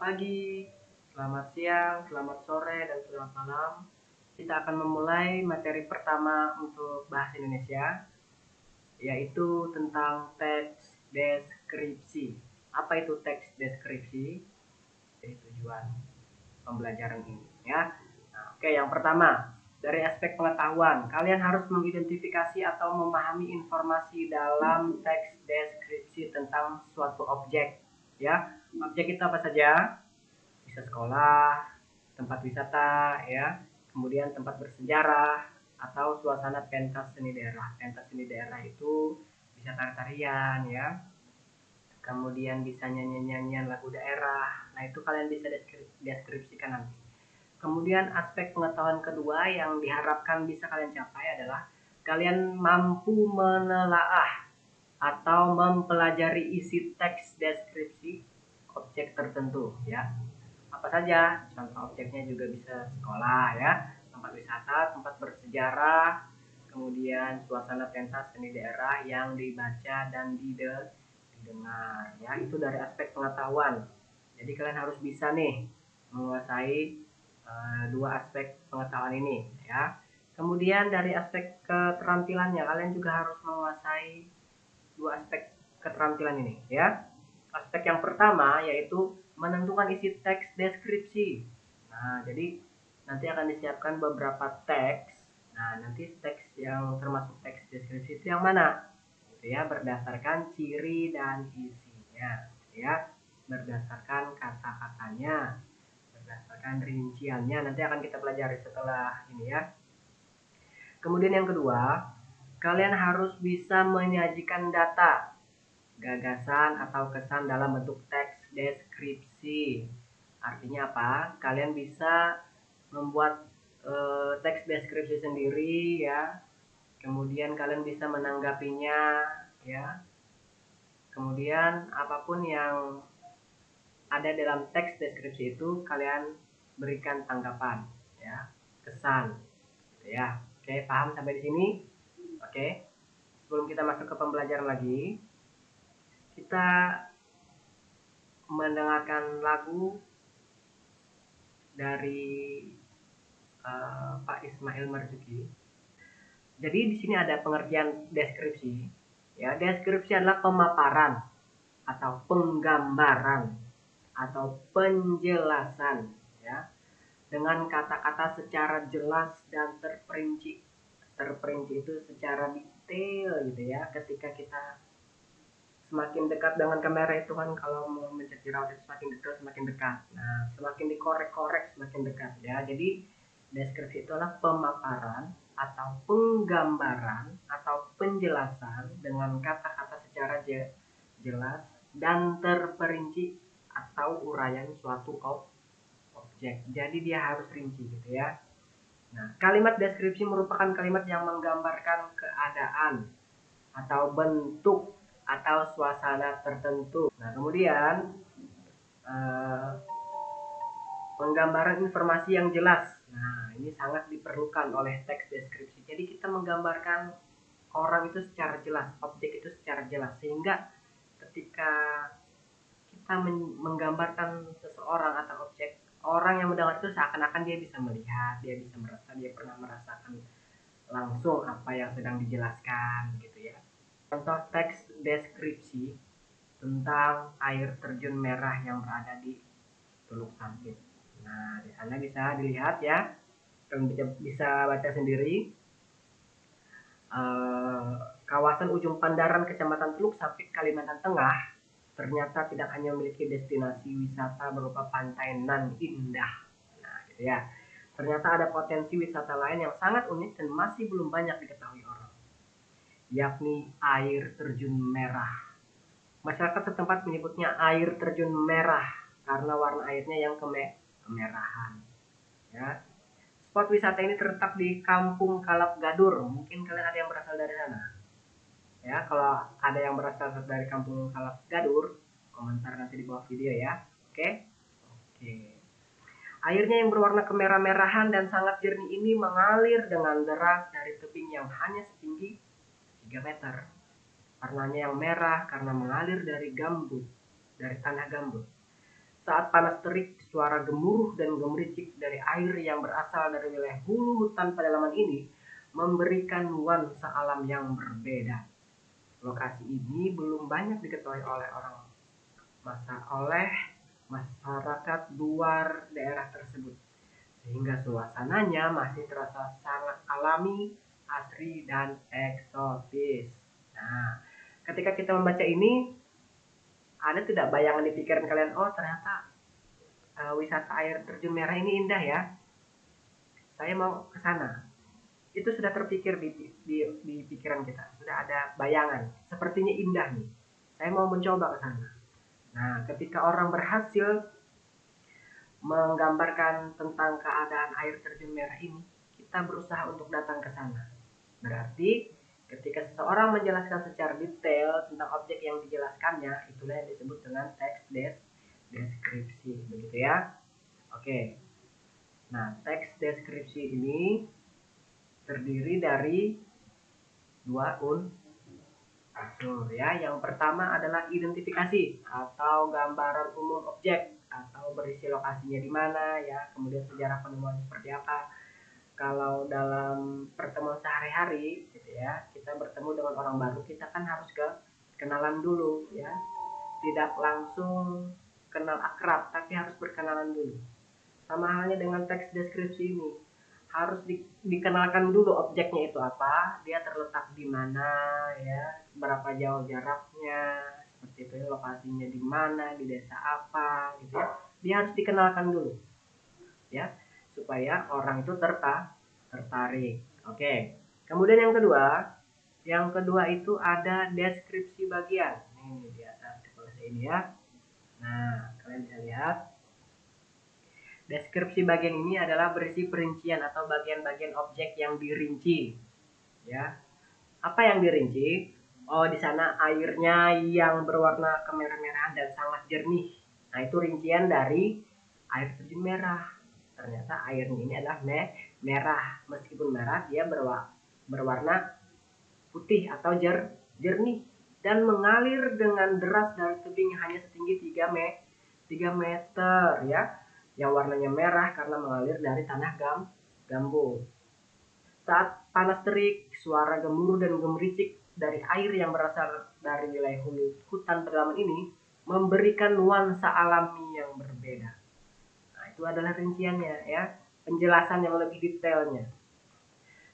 pagi, selamat siang, selamat sore, dan selamat malam. Kita akan memulai materi pertama untuk bahasa Indonesia, yaitu tentang teks deskripsi. Apa itu teks deskripsi? Jadi tujuan pembelajaran ini, ya. Nah, oke, yang pertama, dari aspek pengetahuan, kalian harus mengidentifikasi atau memahami informasi dalam teks deskripsi tentang suatu objek, ya. Objek itu apa saja? Bisa sekolah, tempat wisata, ya, kemudian tempat bersejarah, atau suasana pentas seni daerah. Pentas seni daerah itu bisa tari-tarian, ya, kemudian bisa nyanyian-nyanyian lagu daerah. Nah, itu kalian bisa deskripsikan nanti. Kemudian aspek pengetahuan kedua yang diharapkan bisa kalian capai adalah kalian mampu menelaah atau mempelajari isi teks deskripsi objek tertentu, ya. Apa saja? Contoh objeknya juga bisa sekolah, ya, tempat wisata, tempat bersejarah, kemudian suasana pentas seni daerah yang dibaca dan didengar, ya. Itu dari aspek pengetahuan. Jadi kalian harus bisa nih menguasai dua aspek pengetahuan ini, ya. Kemudian dari aspek keterampilannya, kalian juga harus menguasai dua aspek keterampilan ini, ya. Aspek yang pertama yaitu menentukan isi teks deskripsi. Nah, jadi nanti akan disiapkan beberapa teks. Nah, nanti teks yang termasuk teks deskripsi itu yang mana? Gitu ya, berdasarkan ciri dan isinya, ya. Berdasarkan kata-katanya, berdasarkan rinciannya. Nanti akan kita pelajari setelah ini, ya. Kemudian yang kedua, kalian harus bisa menyajikan data, gagasan atau kesan dalam bentuk teks deskripsi. Artinya apa? Kalian bisa membuat teks deskripsi sendiri, ya. Kemudian kalian bisa menanggapinya, ya. Kemudian apapun yang ada dalam teks deskripsi itu kalian berikan tanggapan, ya, kesan, gitu ya. Oke, paham sampai di sini? Oke. Sebelum kita masuk ke pembelajaran lagi, kita mendengarkan lagu dari Pak Ismail Marzuki. Jadi di sini ada pengertian deskripsi. Ya, deskripsi adalah pemaparan atau penggambaran atau penjelasan, ya, dengan kata-kata secara jelas dan terperinci. Terperinci itu secara detail, gitu ya. Ketika kita semakin dekat dengan kamera itu kan, kalau mau mencet jerawat itu semakin dekat semakin dekat. Nah, semakin dikorek-korek semakin dekat, ya. Jadi deskripsi itu adalah pemaparan atau penggambaran atau penjelasan dengan kata-kata secara jelas dan terperinci atau uraian suatu objek. Jadi dia harus rinci, gitu ya. Nah, kalimat deskripsi merupakan kalimat yang menggambarkan keadaan atau bentuk atau suasana tertentu. Nah, kemudian penggambaran informasi yang jelas. Nah, ini sangat diperlukan oleh teks deskripsi. Jadi kita menggambarkan orang itu secara jelas, objek itu secara jelas, sehingga ketika kita menggambarkan seseorang atau objek, orang yang mendengar itu seakan-akan dia bisa melihat, dia bisa merasa, dia pernah merasakan langsung apa yang sedang dijelaskan, gitu ya. Contoh teks deskripsi tentang air terjun merah yang berada di Teluk Sampit. Nah, di sana bisa dilihat, ya, kalian bisa baca sendiri. Kawasan Ujung Pandaran, Kecamatan Teluk Sampit, Kalimantan Tengah, ternyata tidak hanya memiliki destinasi wisata berupa pantai nan indah. Nah, gitu ya. Ternyata ada potensi wisata lain yang sangat unik dan masih belum banyak diketahui orang, yakni air terjun merah. Masyarakat setempat menyebutnya air terjun merah karena warna airnya yang kemerahan, ya. Spot wisata ini terletak di Kampung Kalap Gadur. Mungkin kalian ada yang berasal dari sana, ya. Kalau ada yang berasal dari Kampung Kalap Gadur, komentar nanti di bawah video, ya. Oke. Airnya yang berwarna kemerah-merahan dan sangat jernih ini mengalir dengan deras dari tebing yang hanya setinggi 3 meter. Warnanya yang merah karena mengalir dari tanah gambut. Saat panas terik, suara gemuruh dan gemericik dari air yang berasal dari wilayah hulu hutan pedalaman ini memberikan nuansa alam yang berbeda. Lokasi ini belum banyak diketahui oleh masyarakat luar daerah tersebut, sehingga suasananya masih terasa sangat alami, asri, dan eksotis. Nah, ketika kita membaca ini, ada tidak bayangan di pikiran kalian, oh ternyata wisata air terjun merah ini indah ya, saya mau ke sana. Itu sudah terpikir di pikiran kita, sudah ada bayangan, sepertinya indah nih, saya mau mencoba ke sana. Nah, ketika orang berhasil menggambarkan tentang keadaan air terjun merah ini, kita berusaha untuk datang ke sana. Berarti ketika seseorang menjelaskan secara detail tentang objek yang dijelaskannya, itulah yang disebut dengan teks deskripsi, begitu ya. Oke. Nah, teks deskripsi ini terdiri dari dua unsur ya. Yang pertama adalah identifikasi atau gambaran umum objek atau berisi lokasinya di mana ya, kemudian sejarah penemuan seperti apa. Kalau dalam pertemuan sehari-hari gitu ya, kita bertemu dengan orang baru, kita kan harus kenalan dulu ya, tidak langsung kenal akrab, tapi harus berkenalan dulu. Sama halnya dengan teks deskripsi ini, harus dikenalkan dulu objeknya itu apa, dia terletak di mana ya, berapa jauh jaraknya, seperti itu, lokasinya di mana, di desa apa gitu ya. Dia harus dikenalkan dulu ya, supaya orang itu tertarik. Oke. Kemudian yang kedua itu ada deskripsi bagian. Ini di atas seperti ini ya. Nah, kalian bisa lihat. Deskripsi bagian ini adalah berisi perincian atau bagian-bagian objek yang dirinci. Ya. Apa yang dirinci? Oh, di sana airnya yang berwarna kemerah-merahan dan sangat jernih. Nah, itu rincian dari air terjun merah. Ternyata airnya ini adalah merah. Meskipun merah, dia berwarna putih atau jernih dan mengalir dengan deras dari tebing hanya setinggi 3 meter ya, yang warnanya merah karena mengalir dari tanah gambut. Saat panas terik, suara gemuruh dan gemericik dari air yang berasal dari wilayah hutan pedalaman ini memberikan nuansa alami yang berbeda. Nah, itu adalah rinciannya ya, penjelasan yang lebih detailnya.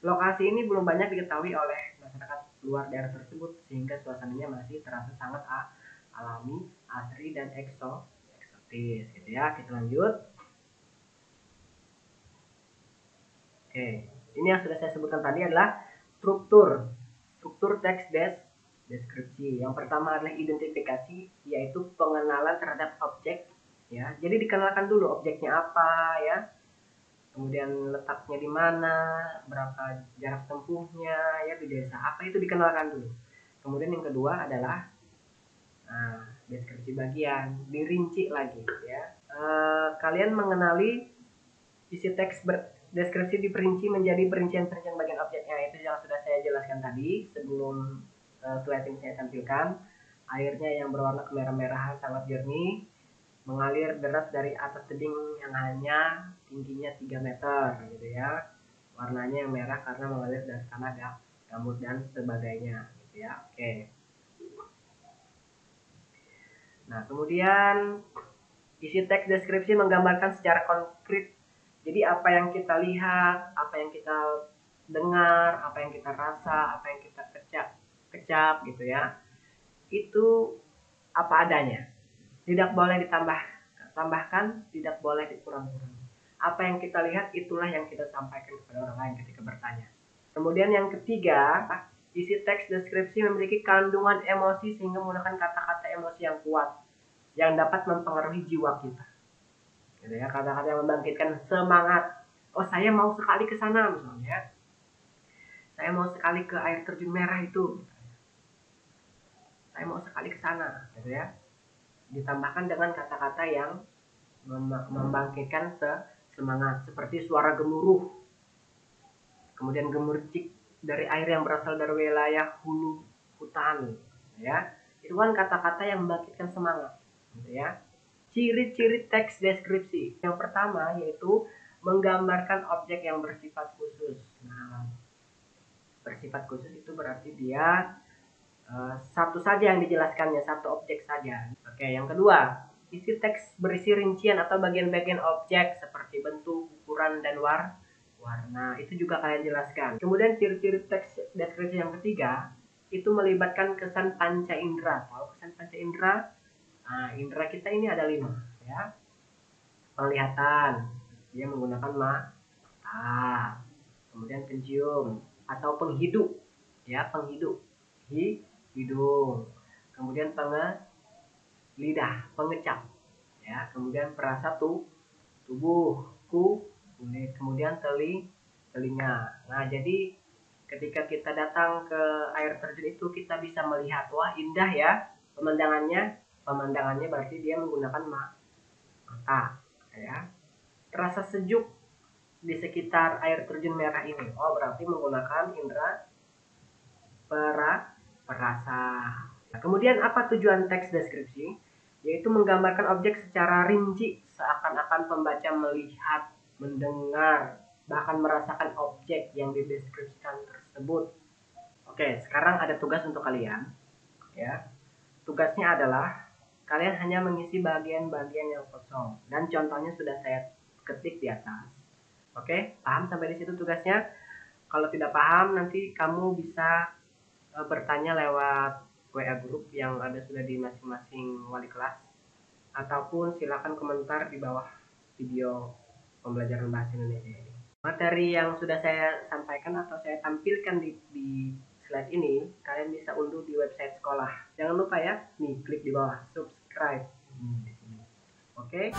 Lokasi ini belum banyak diketahui oleh masyarakat luar daerah tersebut, sehingga suasananya masih terasa sangat alami, asri, dan eksotis gitu ya. Kita lanjut. Oke, ini yang sudah saya sebutkan tadi adalah struktur teks deskripsi. Yang pertama adalah identifikasi, yaitu pengenalan terhadap objek ya. Jadi dikenalkan dulu objeknya apa ya, kemudian letaknya di mana, berapa jarak tempuhnya ya, di desa apa, itu dikenalkan dulu. Kemudian yang kedua adalah deskripsi bagian, dirinci lagi ya. Kalian mengenali isi teks deskripsi diperinci menjadi perincian-perincian bagian objeknya, itu yang sudah saya jelaskan tadi sebelum slide ini saya tampilkan. Airnya yang berwarna kemerah-merahan sangat jernih, mengalir deras dari atas tebing yang hanya tingginya 3 meter gitu ya. Warnanya yang merah karena mengalir dari tanah gambut dan sebagainya gitu ya. Oke. Nah, kemudian isi teks deskripsi menggambarkan secara konkret. Jadi apa yang kita lihat, apa yang kita dengar, apa yang kita rasa, apa yang kita kecap gitu ya, itu apa adanya. Tidak boleh ditambahkan, tidak boleh dikurang-kurang. Apa yang kita lihat, itulah yang kita sampaikan kepada orang lain ketika bertanya. Kemudian yang ketiga, isi teks deskripsi memiliki kandungan emosi sehingga menggunakan kata-kata emosi yang kuat yang dapat mempengaruhi jiwa kita. Gitu ya, kata-kata yang membangkitkan semangat. Oh, saya mau sekali ke sana misalnya. Saya mau sekali ke air terjun merah itu. Saya mau sekali ke sana, gitu ya. Ditambahkan dengan kata-kata yang membangkitkan semangat, seperti suara gemuruh, kemudian gemericik dari air yang berasal dari wilayah hulu hutan, ya. Itu kan kata-kata yang membangkitkan semangat, gitu ya. ciri-ciri teks deskripsi. Yang pertama yaitu menggambarkan objek yang bersifat khusus. Nah, bersifat khusus itu berarti dia satu saja yang dijelaskannya, satu objek saja. Oke, yang kedua, isi teks berisi rincian atau bagian-bagian objek seperti bentuk, ukuran, dan warna. Itu juga kalian jelaskan. Kemudian ciri-ciri teks deskripsi yang ketiga, itu melibatkan kesan panca indera. Tahu kesan panca indera? Nah, indera kita ini ada 5, ya. Penglihatan, dia menggunakan mata. Kemudian pencium atau penghidup, ya, penghidup, hidung. Kemudian lidah, pengecap, ya. Kemudian perasa tubuh, kulit. Kemudian telinga. Nah, jadi ketika kita datang ke air terjun itu kita bisa melihat, wah indah ya pemandangannya berarti dia menggunakan mata, ya. Terasa sejuk di sekitar air terjun merah ini, oh berarti menggunakan indera perasa. Nah, kemudian apa tujuan teks deskripsi? Yaitu menggambarkan objek secara rinci seakan-akan pembaca melihat, mendengar, bahkan merasakan objek yang dideskripsikan tersebut. Oke, sekarang ada tugas untuk kalian, ya. Tugasnya adalah kalian hanya mengisi bagian-bagian yang kosong dan contohnya sudah saya ketik di atas. Oke, paham sampai di situ tugasnya? Kalau tidak paham nanti kamu bisa bertanya lewat WA grup yang ada sudah di masing-masing wali kelas, ataupun silakan komentar di bawah video pembelajaran bahasa Indonesia ini. Materi yang sudah saya sampaikan atau saya tampilkan di slide ini, kalian bisa unduh di website sekolah. Jangan lupa ya, nih klik di bawah subscribe. Oke.